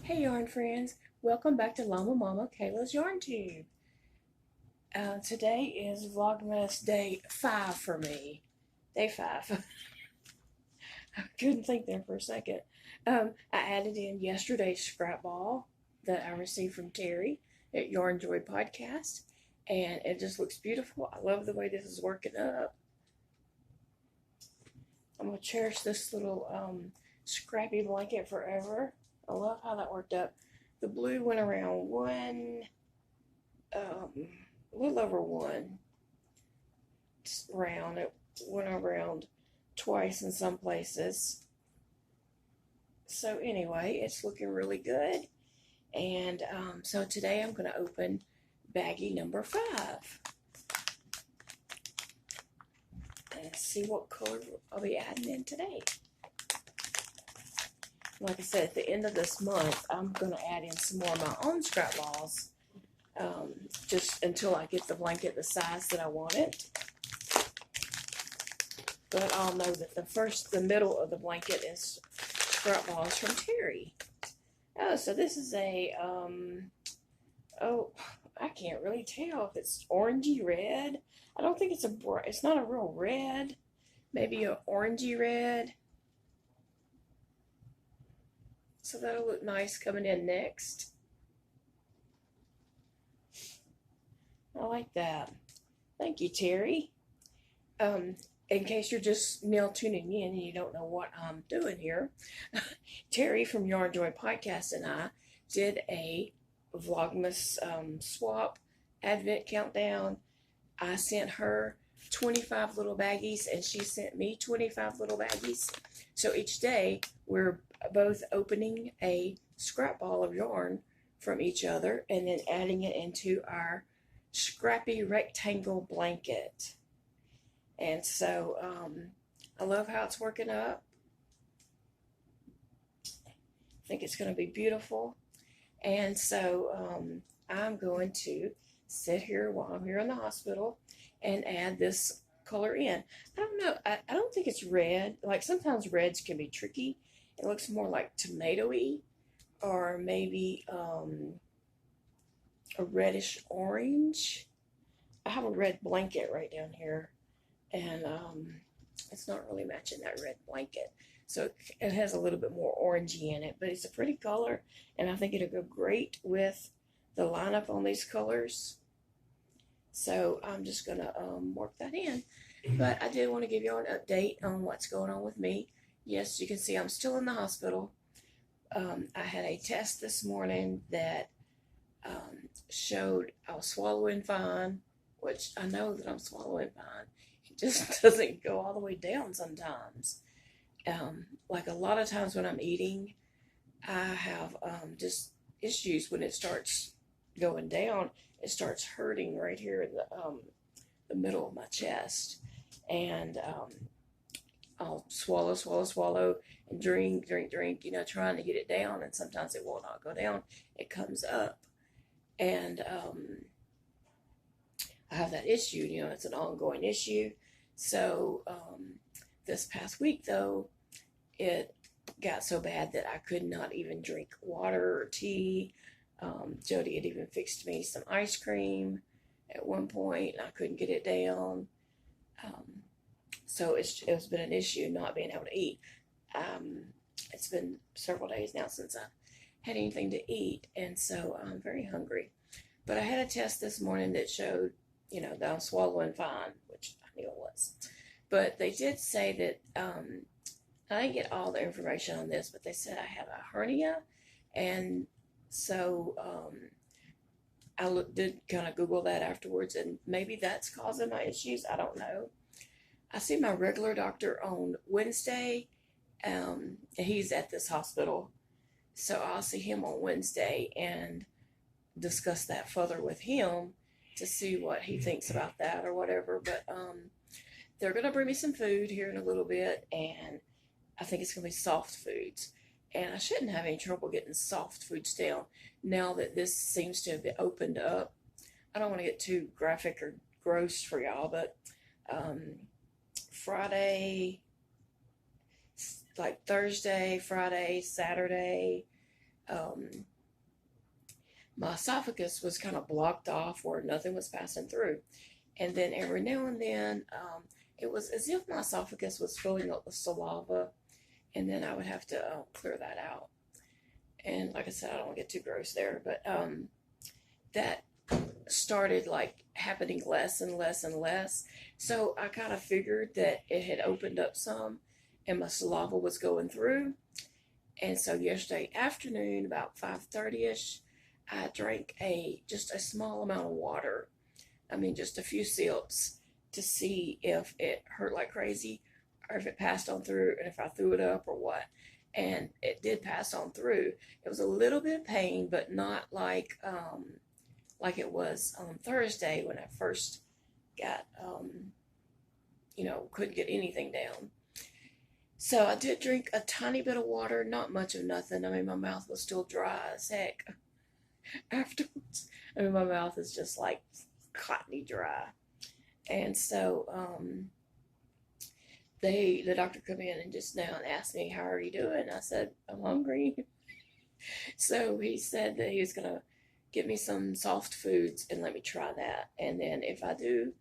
Hey yarn friends, welcome back to LlamaMamaKayla's Yarn Tube. Today is Vlogmas day 5 for me. Day 5. I couldn't think there for a second. I added in yesterday's scrap ball that I received from Terri at Yarnjoy podcast, and it just looks beautiful. I love the way this is working up. I'm going to cherish this little scrappy blanket forever. I love how that worked up. The blue went around a little over one round. It went around twice in some places. So anyway, it's looking really good. And so today I'm going to open baggie number 5. And see what color I'll be adding in today. Like I said, at the end of this month, I'm going to add in some more of my own scrap balls, just until I get the blanket the size that I want it. But I'll know that the middle of the blanket is scrap balls from Terri. Oh, so this is a, I can't really tell if it's orangey red. I don't think it's not a real red. Maybe an orangey red. So that'll look nice coming in next. I like that. Thank you, Terri. In case you're just now tuning in and you don't know what I'm doing here, Terri from Yarnjoy podcast and I did a Vlogmas swap advent countdown. I sent her 25 little baggies and she sent me 25 little baggies. So each day we're both opening a scrap ball of yarn from each other and then adding it into our scrappy rectangle blanket. And so I love how it's working up. I think it's going to be beautiful. And so I'm going to sit here while I'm here in the hospital and add this color in. I don't know. I don't think it's red. Like sometimes reds can be tricky. It looks more like tomato-y or maybe a reddish orange. I have a red blanket right down here, and it's not really matching that red blanket. So it has a little bit more orangey in it, but it's a pretty color, and I think it'll go great with the lineup on these colors. So I'm just going to work that in. But I did want to give you an update on what's going on with me. Yes, you can see I'm still in the hospital. I had a test this morning that showed I was swallowing fine, which I know that I'm swallowing fine. It just doesn't go all the way down sometimes. Like a lot of times when I'm eating, I have just issues when it starts going down. It starts hurting right here in the middle of my chest. And I'll swallow, and drink, trying to get it down, and sometimes it will not go down. It comes up, and I have that issue, it's an ongoing issue. So this past week, though, it got so bad that I could not even drink water or tea. Jody had even fixed me some ice cream at one point, and I couldn't get it down. So it's been an issue not being able to eat. It's been several days now since I had anything to eat, and so I'm very hungry. But I had a test this morning that showed, that I'm swallowing fine, which I knew it was. But they did say that, I didn't get all the information on this, but they said I have a hernia, and so I did kind of Google that afterwards, and maybe that's causing my issues. I don't know. I see my regular doctor on Wednesday, and he's at this hospital, so I'll see him on Wednesday and discuss that further with him to see what he thinks about that or whatever. But they're going to bring me some food here in a little bit, and I think it's going to be soft foods. And I shouldn't have any trouble getting soft foods down now that this seems to have opened up. I don't want to get too graphic or gross for y'all, but Friday, like Thursday, Friday, Saturday, my esophagus was kind of blocked off where nothing was passing through. And then every now and then, it was as if my esophagus was filling up with saliva, and then I would have to clear that out. And like I said, I don't want to get too gross there, but that started like happening less and less and less. So I kind of figured that it had opened up some and my saliva was going through. And so yesterday afternoon, about 5:30ish, I drank just a small amount of water. I mean, just a few sips to see if it hurt like crazy or if it passed on through and if I threw it up or what. And it did pass on through. It was a little bit of pain, but not like it was on Thursday when I first got, couldn't get anything down. So I did drink a tiny bit of water, not much of nothing. I mean, my mouth was still dry as heck afterwards. I mean, my mouth is just like cottony dry. And so the doctor come in and just now and asked me, how are you doing? I said, I'm hungry. So he said that he was going to get me some soft foods and let me try that. And then if I do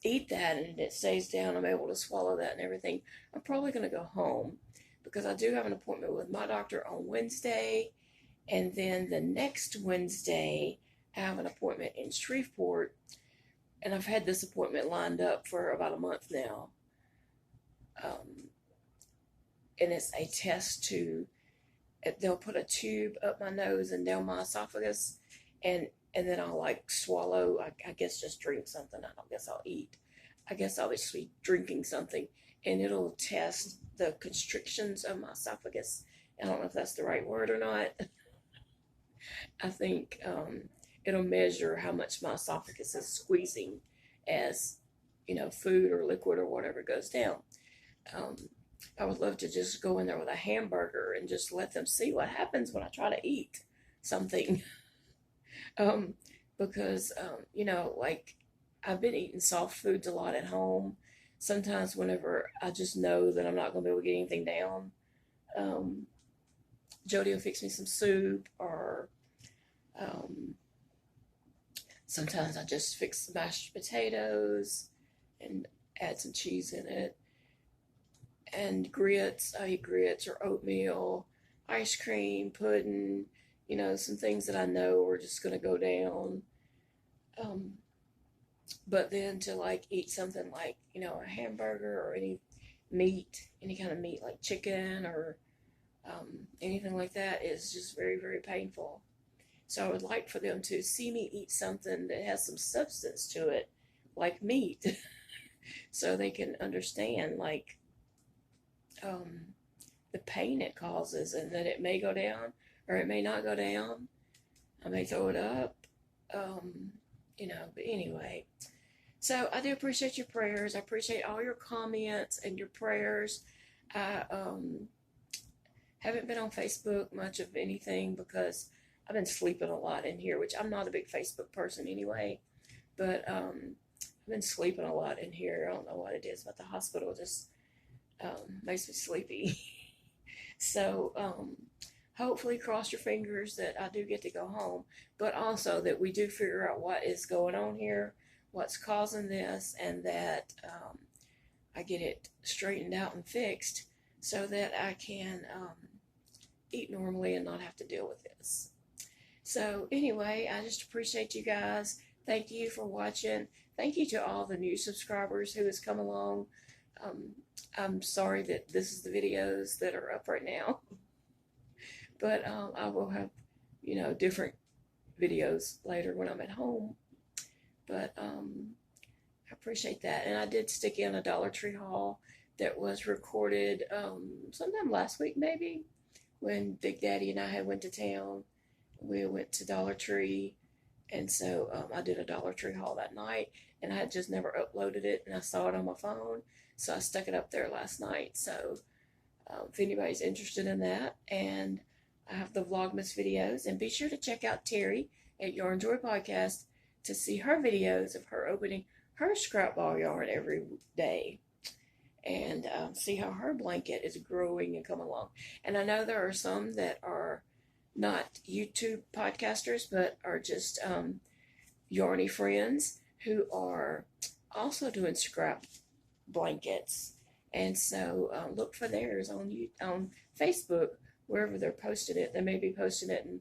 eat that and it stays down, I'm able to swallow that and everything, I'm probably going to go home because I do have an appointment with my doctor on Wednesday. And then the next Wednesday, I have an appointment in Shreveport. And I've had this appointment lined up for about a month now. And it's a test they'll put a tube up my nose and down my esophagus. And then I'll like swallow, I guess just drink something. I don't guess I'll eat. I guess I'll just be drinking something. And it'll test the constrictions of my esophagus. I don't know if that's the right word or not. I think it'll measure how much my esophagus is squeezing as, food or liquid or whatever goes down. I would love to just go in there with a hamburger and just let them see what happens when I try to eat something. Because, like I've been eating soft foods a lot at home. Sometimes whenever I just know that I'm not going to be able to get anything down, Jody will fix me some soup, or sometimes I just fix mashed potatoes and add some cheese in it. And grits, I eat grits or oatmeal, ice cream, pudding, some things that I know are just going to go down. But then to like eat something like, a hamburger or any kind of meat like chicken or anything like that is just very, very painful. So I would like for them to see me eat something that has some substance to it, like meat, so they can understand like the pain it causes, and that it may go down or it may not go down. I may throw it up, but anyway. So I do appreciate your prayers. I appreciate all your comments and your prayers. I haven't been on Facebook much of anything because I've been sleeping a lot in here, which I'm not a big Facebook person anyway, but I've been sleeping a lot in here. I don't know what it is, but the hospital just makes me sleepy. So hopefully, cross your fingers that I do get to go home, but also that we do figure out what is going on here, what's causing this, and that I get it straightened out and fixed so that I can eat normally and not have to deal with this. So anyway, I just appreciate you guys. Thank you for watching. Thank you to all the new subscribers who has come along. I'm sorry that this is the videos that are up right now, but I will have, different videos later when I'm at home. But I appreciate that. And I did stick in a Dollar Tree haul that was recorded sometime last week, maybe, when Big Daddy and I had went to town. We went to Dollar Tree, and so I did a Dollar Tree haul that night, and I had just never uploaded it, and I saw it on my phone, so I stuck it up there last night. So if anybody's interested in that, and I have the Vlogmas videos, and be sure to check out Terri at Yarnjoy Podcast to see her videos of her opening her scrap ball yarn every day. and see how her blanket is growing and coming along. And I know there are some that are not YouTube podcasters, but are just yarny friends who are also doing scrap blankets. And so look for theirs on Facebook, wherever they're posting it. They may be posting it in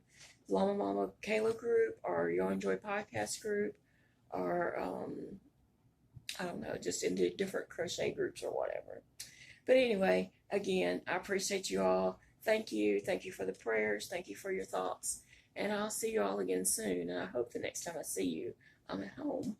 LlamaMamaKayla group or Yarnjoy podcast group, or I don't know, just in different crochet groups or whatever. But anyway, again, I appreciate you all. Thank you. Thank you for the prayers. Thank you for your thoughts. And I'll see you all again soon. And I hope the next time I see you, I'm at home.